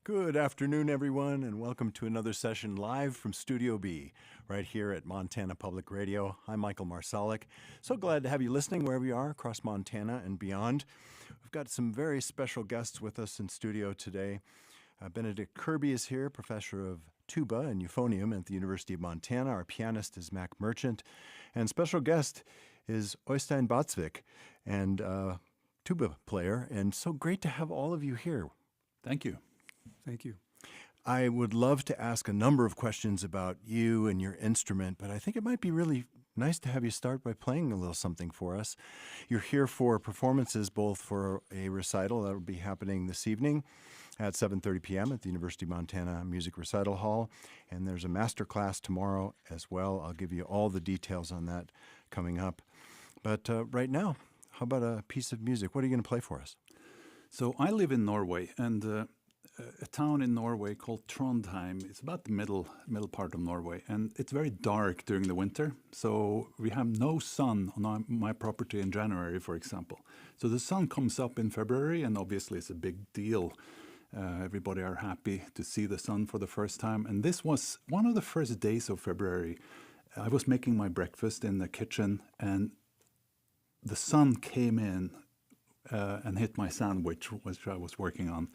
Good afternoon, everyone, and welcome to another session live from Studio B, right here at Montana Public Radio. I'm Michael Marsalic. So glad to have you listening wherever you are across Montana and beyond. We've got some very special guests with us in studio today. Benedict Kirby is here, professor of tuba and euphonium at the University of Montana. Our pianist is Mac Merchant, and special guest is Øystein Batsvik, and tuba player. And so great to have all of you here. Thank you. Thank you. I would love to ask a number of questions about you and your instrument, but I think it might be really nice to have you start by playing a little something for us. You're here for performances, both for a recital that will be happening this evening at 7:30 p.m. at the University of Montana Music Recital Hall, and there's a master class tomorrow as well. I'll give you all the details on that coming up. But right now, how about a piece of music? What are you going to play for us? So I live in Norway, and a town in Norway called Trondheim. It's about the middle part of Norway, and it's very dark during the winter. So we have no sun on my property in January, for example. So the sun comes up in February, and obviously it's a big deal. Everybody are happy to see the sun for the first time. And this was one of the first days of February. I was making my breakfast in the kitchen, and the sun came in and hit my sandwich, which I was working on.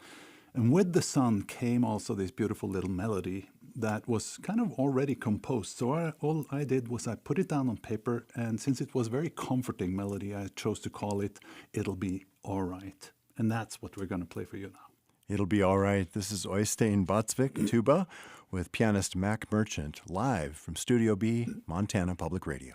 And with the sun came also this beautiful little melody that was kind of already composed. So all I did was I put it down on paper, and since it was a very comforting melody, I chose to call it "It'll Be All Right." And that's what we're going to play for you now. It'll be all right. This is Øystein Batsvik, tuba, with pianist Mac Merchant, live from Studio B, Montana Public Radio.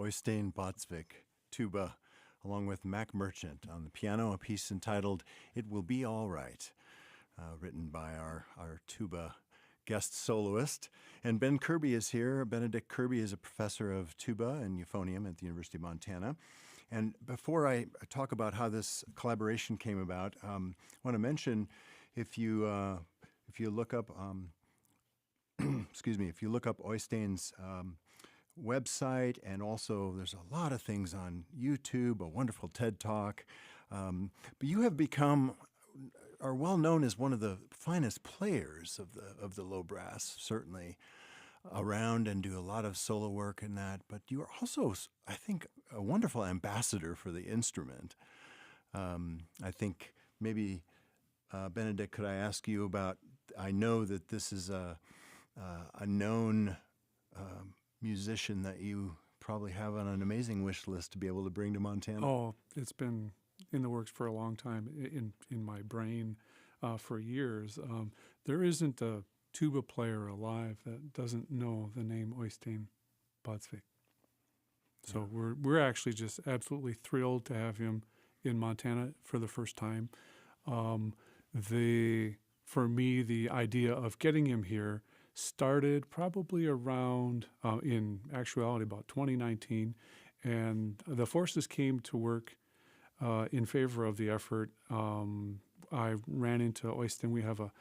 Øystein Båtsvik, tuba, along with Mac Merchant on the piano, a piece entitled It Will Be All Right, written by our tuba guest soloist. And Ben Kirby is here. Benedict Kirby is a professor of tuba and euphonium at the University of Montana. And before I talk about how this collaboration came about, I want to mention if you look up, if you look up Øystein's website, and also there's a lot of things on YouTube, a wonderful TED Talk. But you have are well known as one of the finest players of the low brass, certainly around, and do a lot of solo work in that. But you are also, I think, a wonderful ambassador for the instrument. I think maybe, Benedict, could I ask you about, I know that this is a known musician that you probably have on an amazing wish list to be able to bring to Montana. Oh, it's been in the works for a long time, in my brain for years. There isn't a tuba player alive that doesn't know the name Øystein Båtsvik. So we're actually just absolutely thrilled to have him in Montana for the first time. For me, the idea of getting him here started probably around, in actuality, about 2019, and the forces came to work in favor of the effort. I ran into Øystein. We have a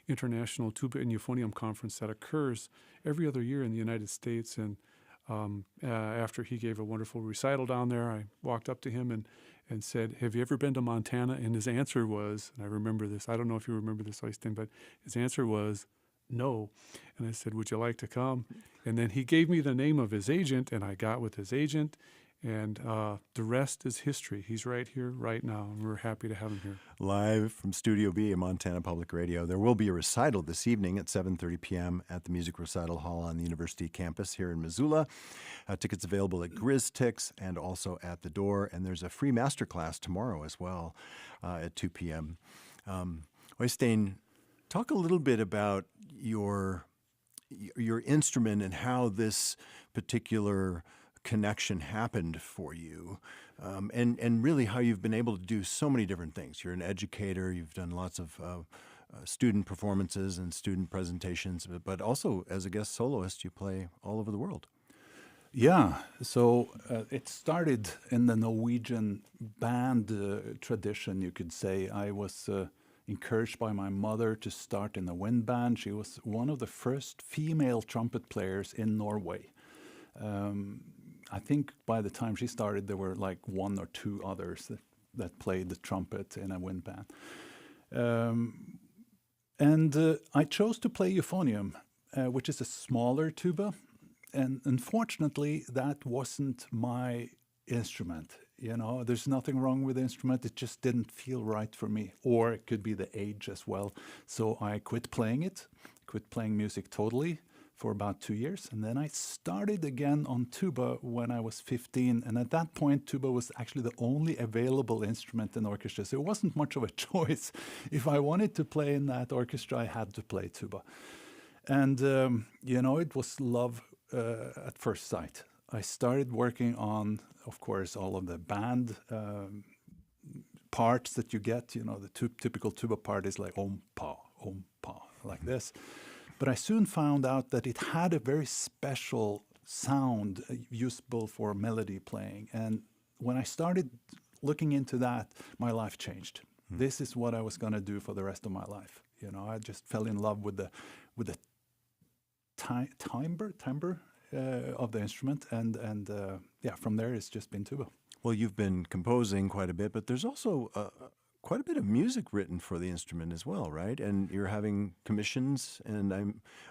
international tuba and euphonium conference that occurs every other year in the United States, and after he gave a wonderful recital down there, I walked up to him and said, "Have you ever been to Montana?" And his answer was, and I remember this, I don't know if you remember this, Øystein, but his answer was, "No." And I said, "Would you like to come?" And then he gave me the name of his agent, and I got with his agent, and the rest is history. He's right here, right now, and we're happy to have him here. Live from Studio B at Montana Public Radio. There will be a recital this evening at 7:30 p.m. at the Music Recital Hall on the University campus here in Missoula. Tickets available at GrizzTix and also at the door. And there's a free masterclass tomorrow as well at 2 p.m. Øystein, talk a little bit about your instrument and how this particular connection happened for you, and really how you've been able to do so many different things. You're an educator. You've done lots of student performances and student presentations, but also as a guest soloist, you play all over the world. Yeah, so it started in the Norwegian band tradition, you could say. I was encouraged by my mother to start in the wind band. She was one of the first female trumpet players in Norway. I think by the time she started, there were like one or two others that played the trumpet in a wind band. I chose to play euphonium, which is a smaller tuba. And unfortunately, that wasn't my instrument. You know, there's nothing wrong with the instrument. It just didn't feel right for me. Or it could be the age as well. So I quit playing music totally for about 2 years. And then I started again on tuba when I was 15. And at that point, tuba was actually the only available instrument in the orchestra. So it wasn't much of a choice. If I wanted to play in that orchestra, I had to play tuba. And, it was love at first sight. I started working on, of course, all of the band parts that you get. You know, the typical tuba part is like om, pa, like this. But I soon found out that it had a very special sound usable for melody playing. And when I started looking into that, my life changed. This is what I was going to do for the rest of my life. You know, I just fell in love with the timbre of the instrument. And from there, it's just been tuba. Well, you've been composing quite a bit, but there's also quite a bit of music written for the instrument as well, right? And you're having commissions, and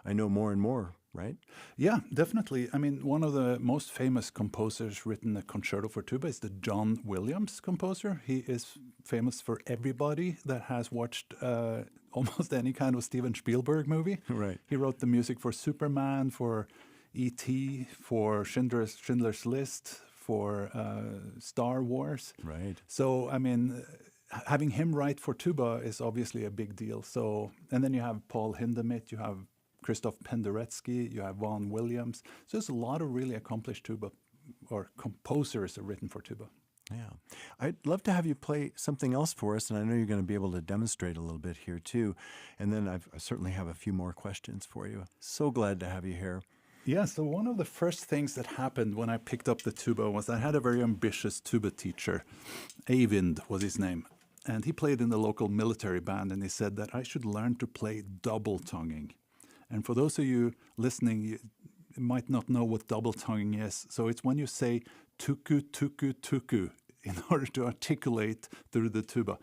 I know more and more, right? Yeah, definitely. I mean, one of the most famous composers written a concerto for tuba is the John Williams composer. He is famous for everybody that has watched almost any kind of Steven Spielberg movie. Right. He wrote the music for Superman, for E.T., for Schindler's List, for Star Wars. Right. So, I mean, having him write for tuba is obviously a big deal. So, and then you have Paul Hindemith, you have Christoph Penderecki, you have Vaughan Williams. So there's a lot of really accomplished tuba or composers have written for tuba. Yeah. I'd love to have you play something else for us, and I know you're going to be able to demonstrate a little bit here too. And then I certainly have a few more questions for you. So glad to have you here. Yeah, so one of the first things that happened when I picked up the tuba was I had a very ambitious tuba teacher. Eivind was his name. And he played in the local military band, and he said that I should learn to play double tonguing. And for those of you listening, you might not know what double tonguing is. So it's when you say tuku, tuku, tuku in order to articulate through the tuba.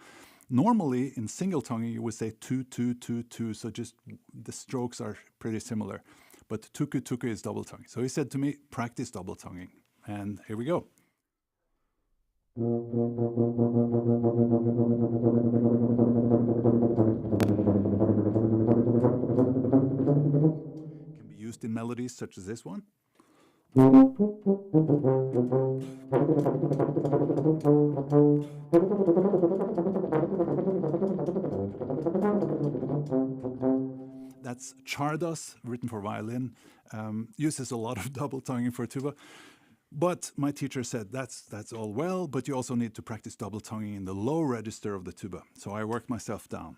Normally, in single tonguing, you would say tu, tu, tu, tu. So just the strokes are pretty similar. But tuku, tuku is double tonguing. So he said to me, practice double tonguing. And here we go. Can be used in melodies such as this one. That's Czardas, written for violin, uses a lot of double tonguing for tuba. But my teacher said, that's all well, but you also need to practice double tonguing in the low register of the tuba. So I worked myself down.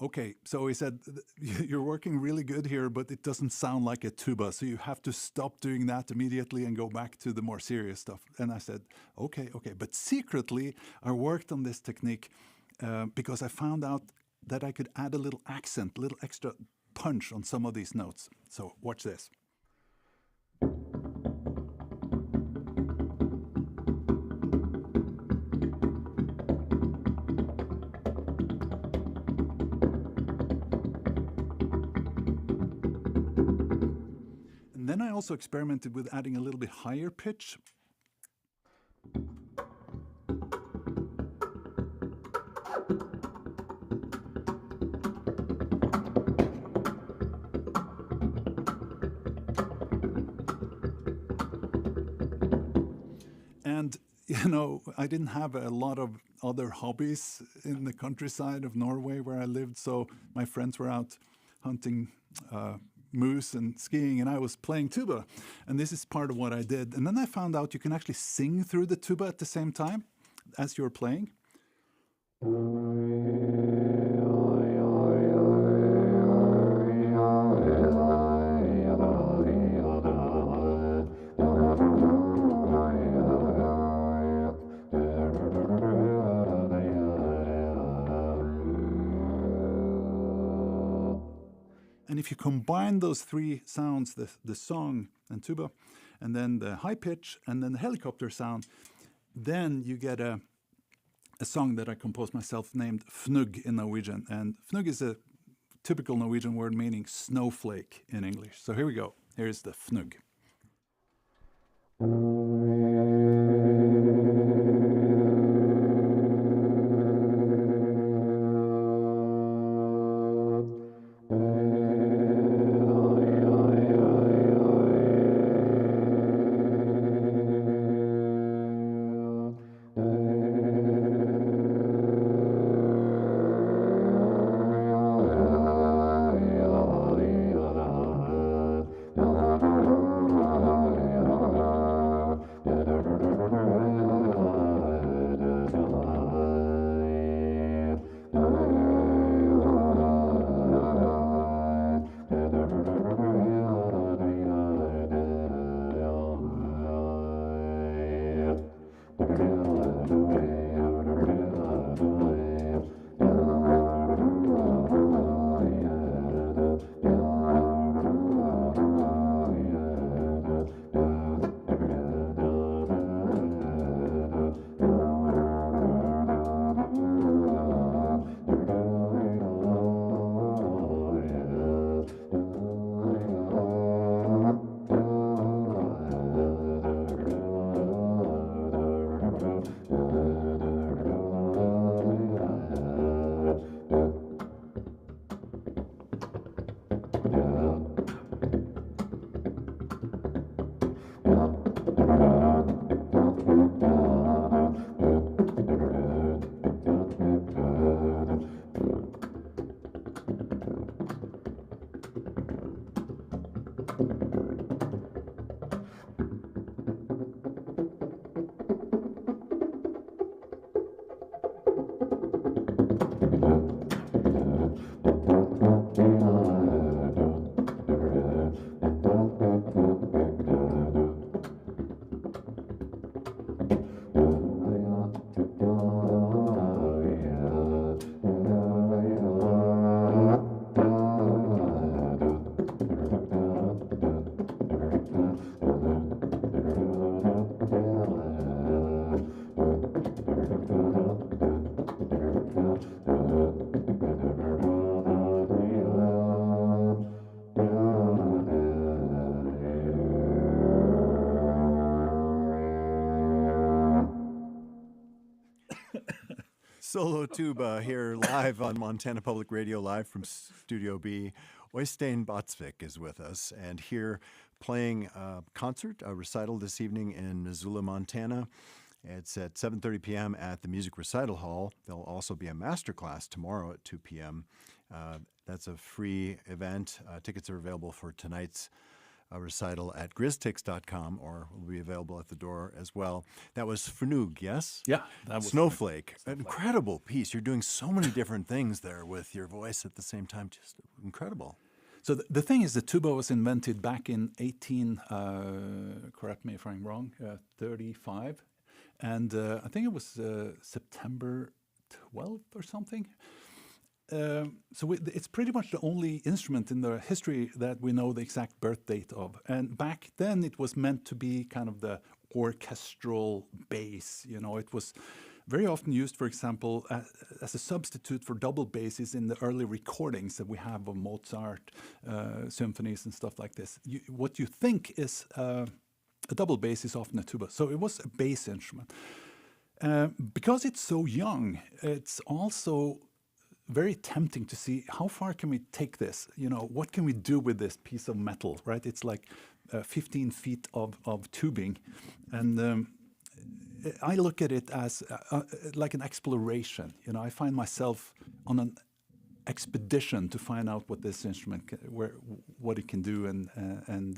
Okay, so he said, you're working really good here, but it doesn't sound like a tuba, so you have to stop doing that immediately and go back to the more serious stuff. And I said, okay. But secretly, I worked on this technique because I found out that I could add a little accent, a little extra punch on some of these notes. So watch this. Then I also experimented with adding a little bit higher pitch. And, you know, I didn't have a lot of other hobbies in the countryside of Norway where I lived, so my friends were out hunting moose and skiing, and I was playing tuba. And this is part of what I did. And then I found out you can actually sing through the tuba at the same time as you're playing. And if you combine those three sounds, the song and tuba, and then the high pitch, and then the helicopter sound, then you get a song that I composed myself named Fnugg in Norwegian. And Fnugg is a typical Norwegian word meaning snowflake in English. So here we go. Here's the Fnugg. Solo tuba here live on Montana Public Radio, live from Studio B. Oystein Botsvik is with us, and here playing a concert, a recital this evening in Missoula, Montana. It's at 7:30 p.m. at the Music Recital Hall. There'll also be a master class tomorrow at 2 p.m. That's a free event. Tickets are available for tonight's recital at grizztix.com, or will be available at the door as well. That was Fnug, yes? Yeah, that was Snowflake. An incredible piece. You're doing so many different things there with your voice at the same time. Just incredible. So the thing is, the tuba was invented back in correct me if I'm wrong, 35. And I think it was September 12th or something. It's pretty much the only instrument in the history that we know the exact birth date of. And back then it was meant to be kind of the orchestral bass. You know, it was very often used, for example, as a substitute for double basses in the early recordings that we have of Mozart symphonies and stuff like this. What you think is a double bass is often a tuba. So it was a bass instrument. Because it's so young, it's also very tempting to see how far can we take this? You know, what can we do with this piece of metal, right? It's like 15 feet of tubing. And I look at it as like an exploration. You know, I find myself on an expedition to find out what this instrument, what it can do and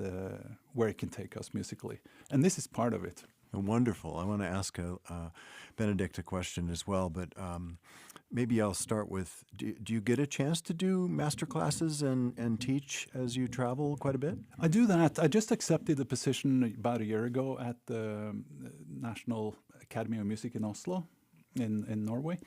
where it can take us musically. And this is part of it. Wonderful. I want to ask Benedict a question as well, but maybe I'll start with, do you get a chance to do master classes and teach as you travel quite a bit? I do that. I just accepted a position about a year ago at the National Academy of Music in Oslo, in Norway.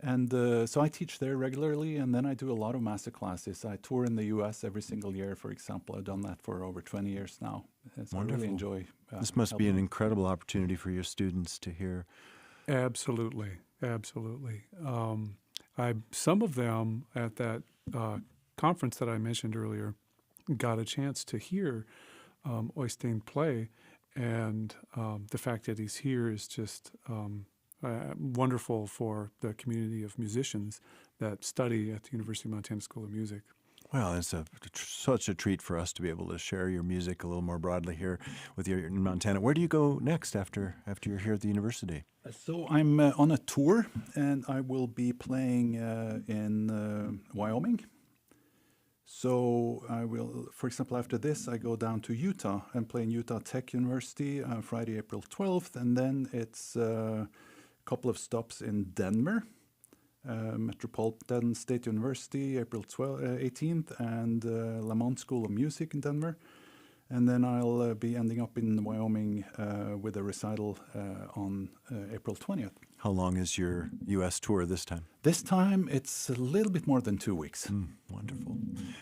And so I teach there regularly, and then I do a lot of master classes. I tour in the U.S. every single year, for example. I've done that for over 20 years now. So I really enjoy this must be an incredible opportunity for your students to hear. Absolutely, absolutely. Some of them at that conference that I mentioned earlier got a chance to hear Oystein play, and the fact that he's here is just wonderful for the community of musicians that study at the University of Montana School of Music. Well, it's such a treat for us to be able to share your music a little more broadly here with you in Montana. Where do you go next after you're here at the university? So I'm on a tour, and I will be playing in Wyoming. So I will, for example, after this, I go down to Utah and play in Utah Tech University Friday, April 12th, and then it's a couple of stops in Denver. Metropolitan State University, April 18th, and Lamont School of Music in Denver. And then I'll be ending up in Wyoming with a recital on April 20th. How long is your U.S. tour this time? This time it's a little bit more than 2 weeks. Wonderful.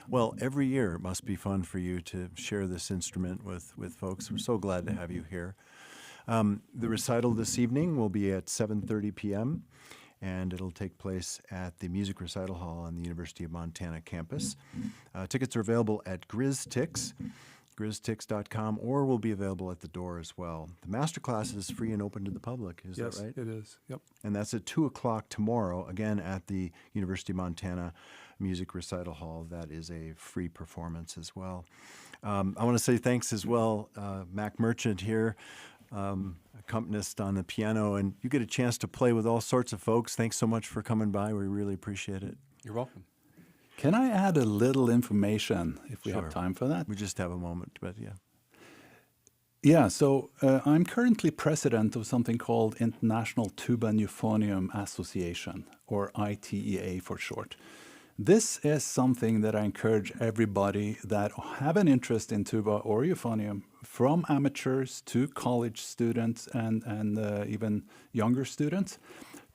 Well, every year it must be fun for you to share this instrument with folks. We're so glad to have you here. The recital this evening will be at 7:30 p.m., and it'll take place at the Music Recital Hall on the University of Montana campus. Tickets are available at GrizzTix, grizztix.com, or will be available at the door as well. The masterclass is free and open to the public, is that right? Yes, it is. Yep. And that's at 2 o'clock tomorrow, again at the University of Montana Music Recital Hall. That is a free performance as well. I want to say thanks as well, Mac Merchant here, accompanist on the piano, and you get a chance to play with all sorts of folks. Thanks so much for coming by. We really appreciate it. You're welcome. Can I add a little information if we Sure. have time for that? We just have a moment, but yeah. Yeah, so I'm currently president of something called International Tuba and Euphonium Association, or ITEA for short. This is something that I encourage everybody that have an interest in tuba or euphonium, from amateurs to college students and even younger students,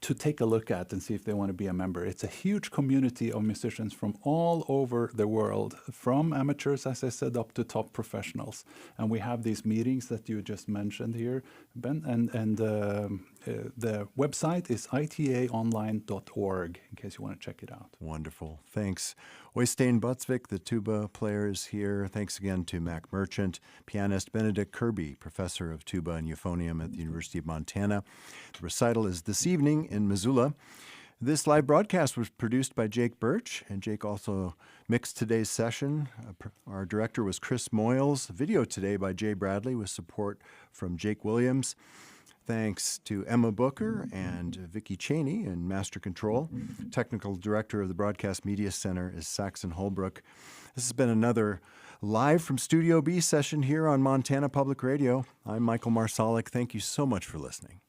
to take a look at and see if they want to be a member. It's a huge community of musicians from all over the world, from amateurs, as I said, up to top professionals. And we have these meetings that you just mentioned here, Ben, and the website is itaonline.org, in case you want to check it out. Wonderful. Thanks. Oystein Butzvik, the tuba player, is here. Thanks again to Mac Merchant, pianist Benedict Kirby, professor of tuba and euphonium at the University of Montana. The recital is this evening in Missoula. This live broadcast was produced by Jake Birch, and Jake also mixed today's session. Our director was Chris Moyles. Video today by Jay Bradley with support from Jake Williams. Thanks to Emma Booker and Vicki Cheney in Master Control. Technical Director of the Broadcast Media Center is Saxon Holbrook. This has been another live from Studio B session here on Montana Public Radio. I'm Michael Marsalic. Thank you so much for listening.